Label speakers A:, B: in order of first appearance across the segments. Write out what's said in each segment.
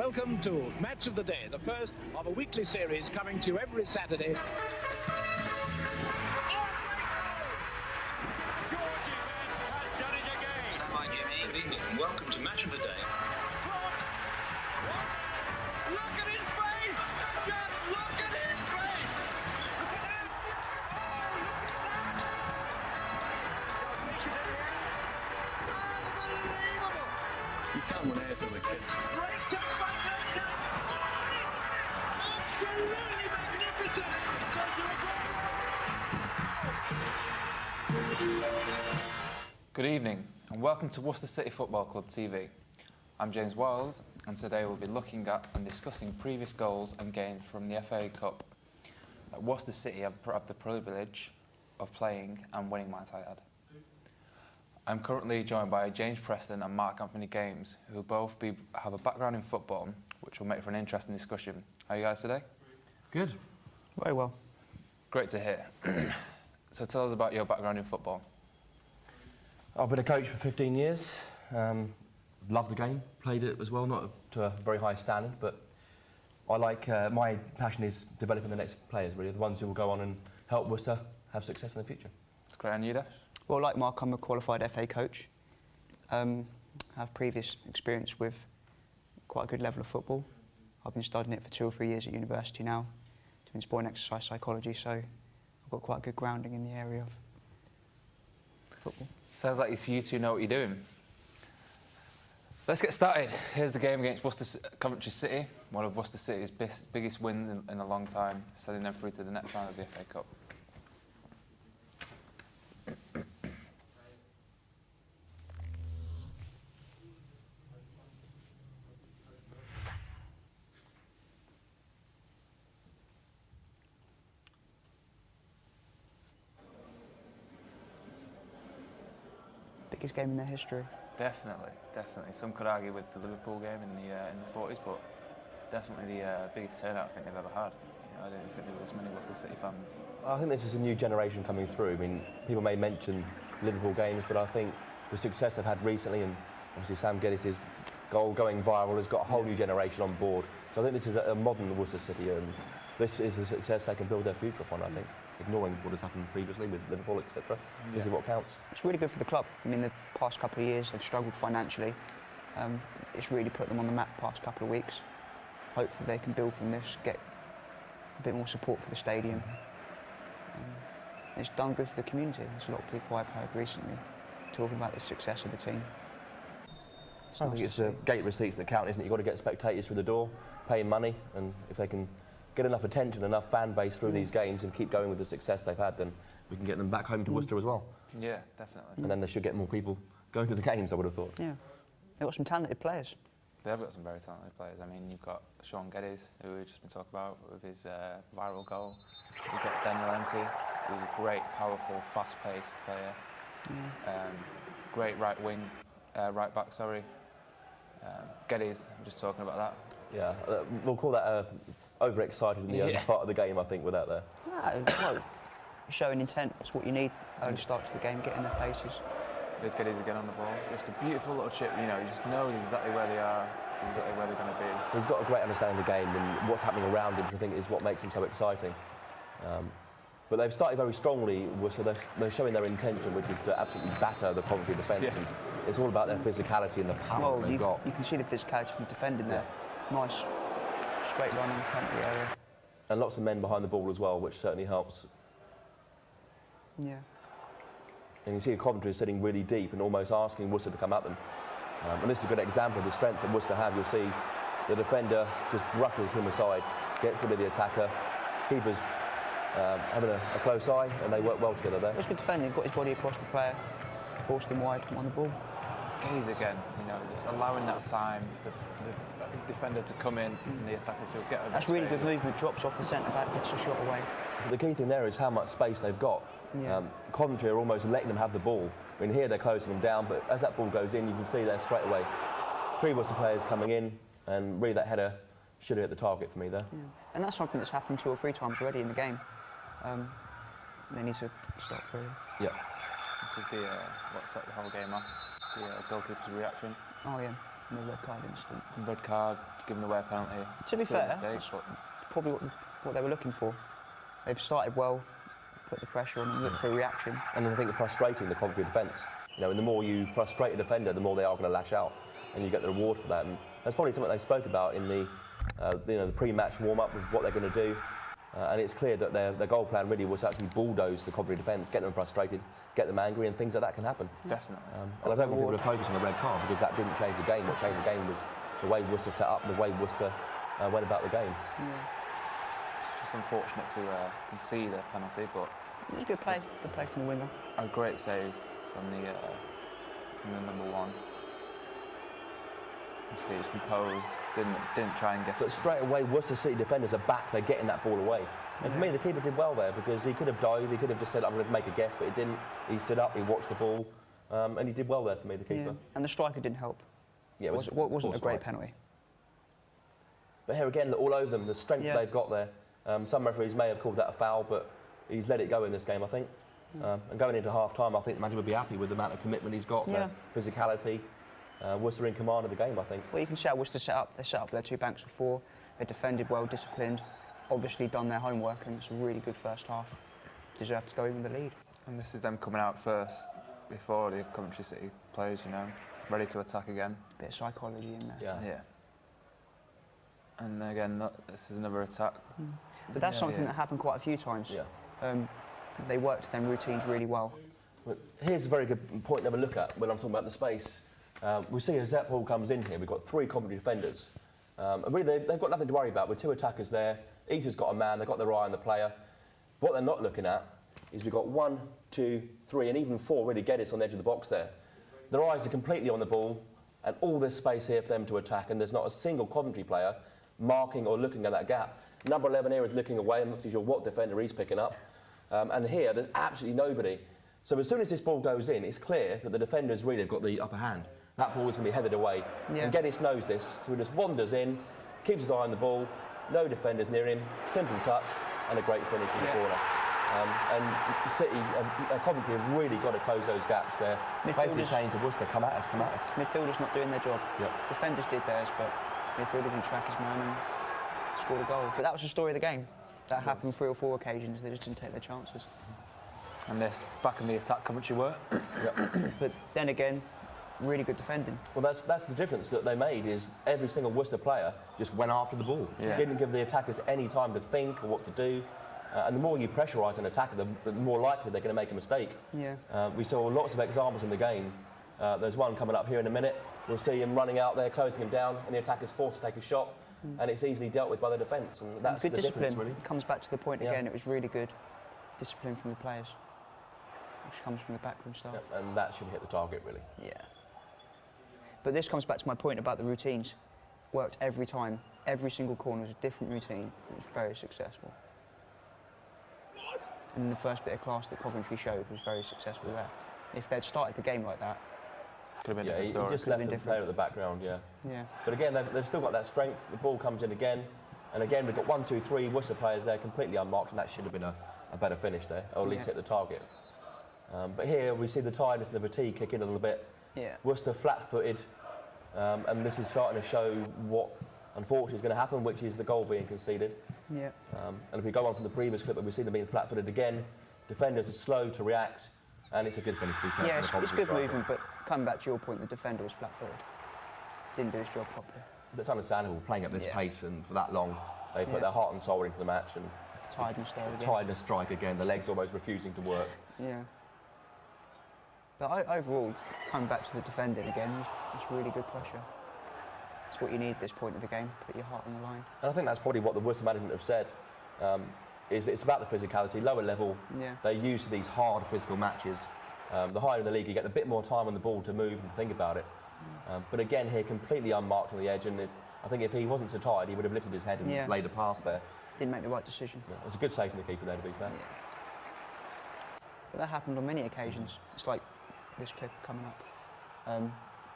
A: Welcome to Match of the Day, the first of a weekly series coming to you every Saturday.
B: Georgie Best has done it again.
C: Stand by, Jimmy. Good evening and welcome to Match of the Day.
B: Look at his face! Just look at his face! Look at that! Oh, look at that! Unbelievable!
C: You can't run here to the kids.
B: Great to absolutely magnificent! It's onto a goal!
D: Good evening and welcome to Worcester City Football Club TV. I'm James Wiles and today we'll be looking at and discussing previous goals and gains from the FA Cup. At Worcester City have the privilege of playing and winning, might I add. I'm currently joined by James Preston and Mark Anthony Games, who both have a background in football, which will make for an interesting discussion. How are you guys today?
E: Good.
F: Very well.
D: Great to hear. So tell us about your background in football.
E: I've been a coach for 15 years. Love the game, played it as well, not to a very high standard, but I like, my passion is developing the next players, really, the ones who will go on and help Worcester have success in the future.
D: That's great. And you, Dash?
F: Well, like Mark, I'm a qualified FA coach. Have previous experience with quite a good level of football. I've been studying it for 2 or 3 years at university now, doing sport and exercise psychology, so I've got quite a good grounding in the area of football.
D: Sounds like you two know what you're doing. Let's get started. Here's the game against Coventry City, one of Worcester City's biggest wins in a long time, sending them through to the next round of the FA Cup.
F: Biggest game in their history.
D: Definitely. Some could argue with the Liverpool game in the 40s, but definitely the biggest turnout I think they've ever had. You know, I didn't think there was this many Worcester City fans.
E: I think this is a new generation coming through. I mean, people may mention Liverpool games, but I think the success they've had recently, and obviously Sam Geddes' goal going viral, has got a whole new generation on board. So I think this is a modern Worcester City, and this is a success they can build their future upon, I think. Ignoring what has happened previously with Liverpool, etc. This is what counts.
F: It's really good for the club. I mean, the past couple of years they've struggled financially. It's really put them on the map the past couple of weeks. Hopefully they can build from this, get a bit more support for the stadium. It's done good for the community. There's a lot of people I've heard recently talking about the success of the team.
E: I think it's the gate receipts that count, isn't it? You've got to get spectators through the door, paying money, and if they can get enough attention, enough fan base through these games and keep going with the success they've had, then we can get them back home to Worcester as well.
D: Yeah, definitely.
E: And then they should get more people going to the games, I would have thought.
F: Yeah, they've got some talented players.
D: They have got some very talented players. I mean, you've got Sean Geddes, who we've just been talking about with his viral goal. You've got Daniel Enti, who's a great, powerful, fast-paced player. Great right back, sorry. Geddes, I'm just talking about that.
E: Yeah, we'll call that overexcited in the early part of the game, I think, without there.
F: Well, showing intent, that's what you need. Early start to the game, get in their faces.
D: Here's Geddes again on the ball. Just a beautiful little chip, you know, he just knows exactly where they are, exactly where they're going to be.
E: He's got a great understanding of the game and what's happening around him, which I think is what makes him so exciting. But they've started very strongly, so they're showing their intention, which is to absolutely batter the Coventry defence.
D: Yeah.
E: And it's all about their physicality and the power they've got.
F: You can see the physicality from defending there. Nice, straight run in the penalty area.
E: And lots of men behind the ball as well, which certainly helps.
F: Yeah.
E: And you see Coventry is sitting really deep and almost asking Worcester to come at them. And this is a good example of the strength that Worcester have. You'll see the defender just brushes him aside, gets rid of the attacker. Keepers having a close eye, and they work well together there.
F: It was good defending. Got his body across the player, forced him wide, won the ball.
D: Geddes again, you know, just allowing that time for the defender to come in and the attacker to get a
F: That's really good movement. Drops off the centre back, gets a shot away.
E: The key thing there is how much space they've got.
F: Yeah.
E: Coventry are almost letting them have the ball. I mean, here they're closing them down, but as that ball goes in, you can see there straight away 3 Worcester players coming in, and really that header should have hit the target for me there.
F: Yeah. And that's something that's happened 2 or 3 times already in the game. They need to stop, really.
E: Yeah.
D: This was what set the whole game off, the goalkeeper's reaction.
F: Oh, yeah. in the red card incident.
D: Red card, giving away a penalty.
F: To be
D: Silly
F: fair,
D: mistake,
F: that's
D: but
F: probably what they were looking for. They've started well, put the pressure on and looked for a reaction.
E: And I think it's frustrating the Coventry defence. You know, and the more you frustrate a defender, the more they are going to lash out, and you get the reward for that. And that's probably something they spoke about in the, the pre-match warm-up with what they're going to do. And it's clear that their goal plan really was to actually bulldoze the Coventry defence, get them frustrated, get them angry, and things like that can happen.
D: definitely.
E: And I don't want people to focus on the red card because that didn't change the game. What changed the game was the way Worcester set up, the way Worcester went about the game.
D: It's just unfortunate to concede a penalty, but
F: It was a good play from the winger.
D: a great save from the number one. You see, he was composed, didn't try and guess.
E: But straight away, Worcester City defenders are back. They're getting that ball away. And for me, the keeper did well there because he could have dived. He could have just said, "I'm going to make a guess," but he didn't. He stood up. He watched the ball, and he did well there for me, the keeper.
F: Yeah. And the striker didn't help.
E: Yeah,
F: Wasn't a great penalty.
E: But here again, all over them, the strength
F: Yeah.
E: they've got there. Some referees may have called that a foul, but he's let it go in this game, I think. And going into half-time, I think Matty would be happy with the amount of commitment he's got,
F: Yeah.
E: the physicality. Worcester in command of the game, I think.
F: Well, you can see how Worcester set up. They set up their two banks before. They defended well, disciplined, obviously done their homework, and it's a really good first half. Deserved to go in with the lead.
D: And this is them coming out first before the Coventry City players, you know, ready to attack again.
F: Bit of psychology in there.
E: Yeah.
D: And again, this is another attack.
F: But that's
D: Yeah,
F: something
D: yeah.
F: that happened quite a few times.
E: Yeah.
F: They worked their routines really well.
E: Well, here's a very good point to have a look at when I'm talking about the space. We see as that ball comes in here, we've got three Coventry defenders. And really, they've got nothing to worry about. With two attackers there, each has got a man, they've got their eye on the player. What they're not looking at is we've got 1, 2, 3, and even 4 really get us on the edge of the box there. Their eyes are completely on the ball, and all this space here for them to attack, and there's not a single Coventry player marking or looking at that gap. Number 11 here is looking away. I'm not too sure what defender he's picking up. And here, there's absolutely nobody. So as soon as this ball goes in, it's clear that the defenders really have got the upper hand. That ball is going to be headed away.
F: Yeah.
E: And Geddes knows this, so he just wanders in, keeps his eye on the ball, no defenders near him, simple touch, and a great finish in the corner. And City, Coventry have really got to close those gaps there. Basically saying to Worcester, come at us, come at us.
F: Midfielders not doing their job.
E: Yep.
F: Defenders did theirs, but midfielder didn't track his man and scored a goal. But that was the story of the game. That happened 3 or 4 occasions. They just didn't take their chances.
D: And this, back in the attack, Coventry were.
F: But then again, really good defending.
E: Well, that's the difference that they made, is every single Worcester player just went after the ball.
D: Yeah.
E: Didn't give the attackers any time to think or what to do. And the more you pressurise an attacker, the more likely they're going to make a mistake.
F: Yeah.
E: We saw lots of examples in the game. There's one coming up here in a minute. We'll see him running out there, closing him down, and the attacker's forced to take a shot, and it's easily dealt with by the defence. And that's
F: Good
E: the
F: discipline.
E: difference, really.
F: Comes back to the point
E: Yeah.
F: again. It was really good discipline from the players, which comes from the backroom staff.
E: Yeah, and that should hit the target, really.
F: Yeah. But this comes back to my point about the routines. Worked every time. Every single corner was a different routine. It was very successful. And the first bit of class that Coventry showed was very successful there. If they'd started the game like that,
D: Could have been
E: Yeah,
D: a
E: he
D: different story.
E: just
F: Could have
E: left
F: been
E: the player at the background, yeah.
F: yeah.
E: But again, they've still got that strength. The ball comes in again, and again we've got 1, 2, 3 Worcester players there completely unmarked, and that should have been a better finish there, or at least
F: Yeah.
E: hit the target. But here we see the tiredness and the fatigue kick in a little bit.
F: Yeah.
E: Worcester flat-footed, and this is starting to show what unfortunately is going to happen, which is the goal being conceded.
F: Yeah.
E: And if we go on from the previous clip, we see them being flat-footed again. Defenders are slow to react, and it's a good finish to be fair.
F: Yeah,
E: from
F: it's
E: the Coventry
F: good
E: striker.
F: movement, but coming back to your point, the defender was flat-footed. Didn't do his job properly.
E: It's understandable playing at this
F: Yeah.
E: pace and for that long. They put
F: Yeah.
E: their heart and soul into the match, and
F: Tiredness there again.
E: tiredness strike again. The legs almost refusing to work.
F: Yeah. But overall, coming back to the defending again, it's really good pressure. It's what you need at this point of the game. Put your heart on the line.
E: And I think that's probably what the Worcester management have said. Is it's about the physicality, lower level.
F: Yeah.
E: They're used to these hard physical matches. The higher in the league, you get a bit more time on the ball to move and think about it. But again, here completely unmarked on the edge, and I think if he wasn't so tired, he would have lifted his head and
F: Yeah.
E: laid a pass there.
F: Didn't make the right decision.
E: Yeah, it's a good save from the keeper there, to be fair.
F: Yeah. But that happened on many occasions. It's like this clip coming up.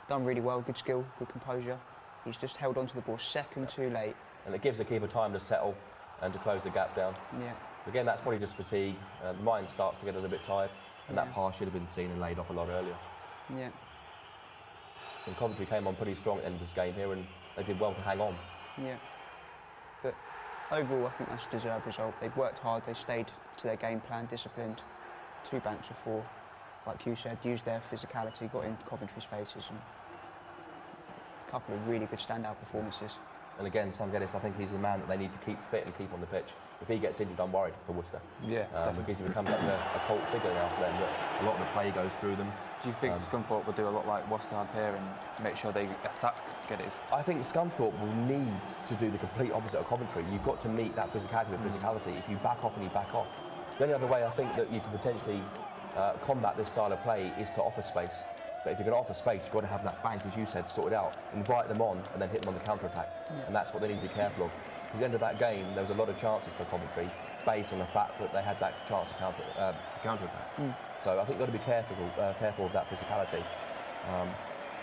F: Done really well, good skill, good composure. He's just held onto the ball a second too late.
E: And it gives the keeper time to settle and to close the gap down.
F: Yeah.
E: Again, that's probably just fatigue. The mind starts to get a little bit tired, and
F: Yeah.
E: that pass should have been seen and laid off a lot earlier.
F: Yeah.
E: And Coventry came on pretty strong at the end of this game here, and they did well to hang on.
F: Yeah. But overall, I think that's a deserved result. They've worked hard, they stayed to their game plan, disciplined. 2 banks of 4, like you said, used their physicality, got in Coventry's faces, and a couple of really good standout performances.
E: And again, Sam Geddes, I think he's the man that they need to keep fit and keep on the pitch. If he gets injured, I'm worried for Worcester.
D: Yeah,
E: because he becomes like a cult figure now for them. That a lot of the play goes through them.
D: Do you think Scunthorpe will do a lot like Worcester had here and make sure they attack Geddes?
E: I think Scunthorpe will need to do the complete opposite of Coventry. You've got to meet that physicality with physicality. If you back off and you back off. The only other way I think that you can potentially combat this style of play is to offer space. But if you're going to offer space, you've got to have that bank, as you said, sorted out. Invite them on and then hit them on the counter-attack. Yeah. And that's what they need to be careful of. Because at the end of that game, there was a lot of chances for Coventry based on the fact that they had that chance to counter-attack. So I think you've got to be careful of that physicality.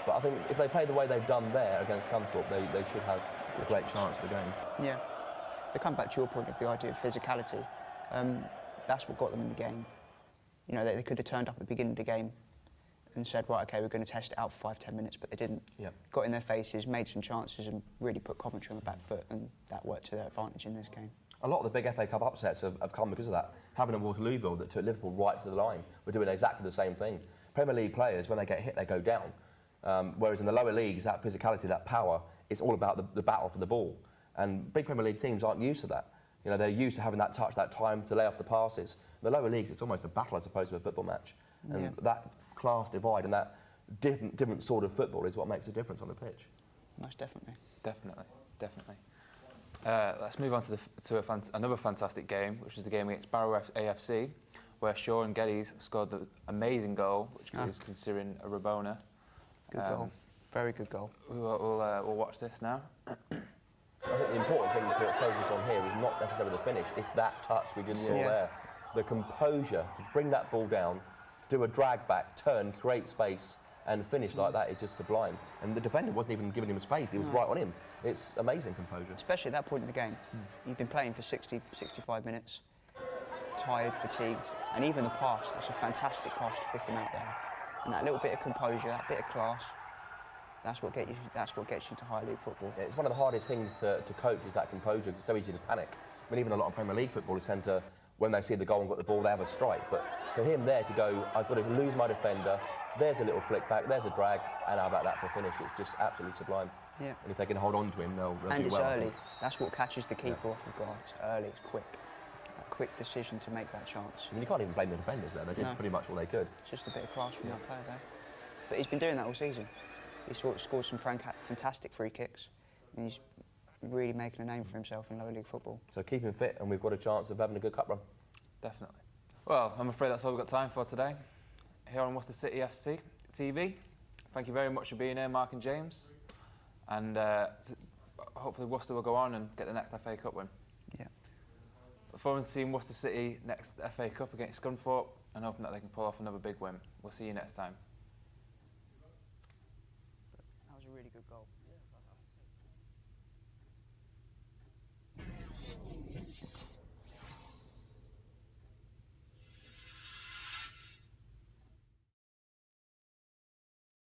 E: But I think if they play the way they've done there against Scunthorpe, they should have a great chance of the game.
F: Yeah. They come back to your point of the idea of physicality. That's what got them in the game. You know, they could have turned up at the beginning of the game and said, right, OK, we're going to test it out for 5-10 minutes, but they didn't. Yep. Got in their faces, made some chances and really put Coventry on the back foot, and that worked to their advantage in this game.
E: A lot of the big FA Cup upsets have come because of that. Having a Waterlooville that took Liverpool right to the line, we're doing exactly the same thing. Premier League players, when they get hit, they go down. Whereas in the lower leagues, that physicality, that power, it's all about the battle for the ball. And big Premier League teams aren't used to that. You know, they're used to having that touch, that time to lay off the passes. In the lower leagues, it's almost a battle as opposed to a football match. And that class divide and that different sort of football is what makes a difference on the pitch.
F: Most definitely.
D: Definitely. Let's move on to another fantastic game, which is the game against Barrow AFC, where Shaw and Geddes scored the amazing goal, which is considering a Rabona.
F: Good goal. Very good goal.
D: We'll watch this now.
E: I think the important thing to focus on here is not necessarily the finish, it's that touch we just saw there. The composure to bring that ball down, to do a drag back, turn, create space, and finish like that is just sublime. And the defender wasn't even giving him space, he was right on him. It's amazing composure.
F: Especially at that point in the game. You've been playing for 60, 65 minutes, tired, fatigued, and even the pass, that's a fantastic pass to pick him out there. And that little bit of composure, that bit of class, that's what gets you to high league football.
E: Yeah, it's one of the hardest things to coach is that composure. It's so easy to panic. I mean, even a lot of Premier League footballers tend to, when they see the goal and got the ball, they have a strike. But for him there to go, I've got to lose my defender, there's a little flick back, there's a drag, and how about that for a finish? It's just absolutely sublime.
F: Yeah.
E: And if they can hold on to him, they'll do well.
F: And it's early. That's what catches the keeper off of guard. It's early, it's quick. That quick decision to make that chance.
E: I mean, you can't even blame the defenders there. They did pretty much all they could.
F: It's just a bit of class from that player there. But he's been doing that all season. He's scored some fantastic free kicks, and he's really making a name for himself in lower league football.
E: So keep him fit, and we've got a chance of having a good cup run.
D: Definitely. Well, I'm afraid that's all we've got time for today. Here on Worcester City FC TV. Thank you very much for being here, Mark and James. And hopefully Worcester will go on and get the next FA Cup win.
F: Yeah.
D: Look forward to seeing Worcester City next FA Cup against Scunthorpe and hoping that they can pull off another big win. We'll see you next time.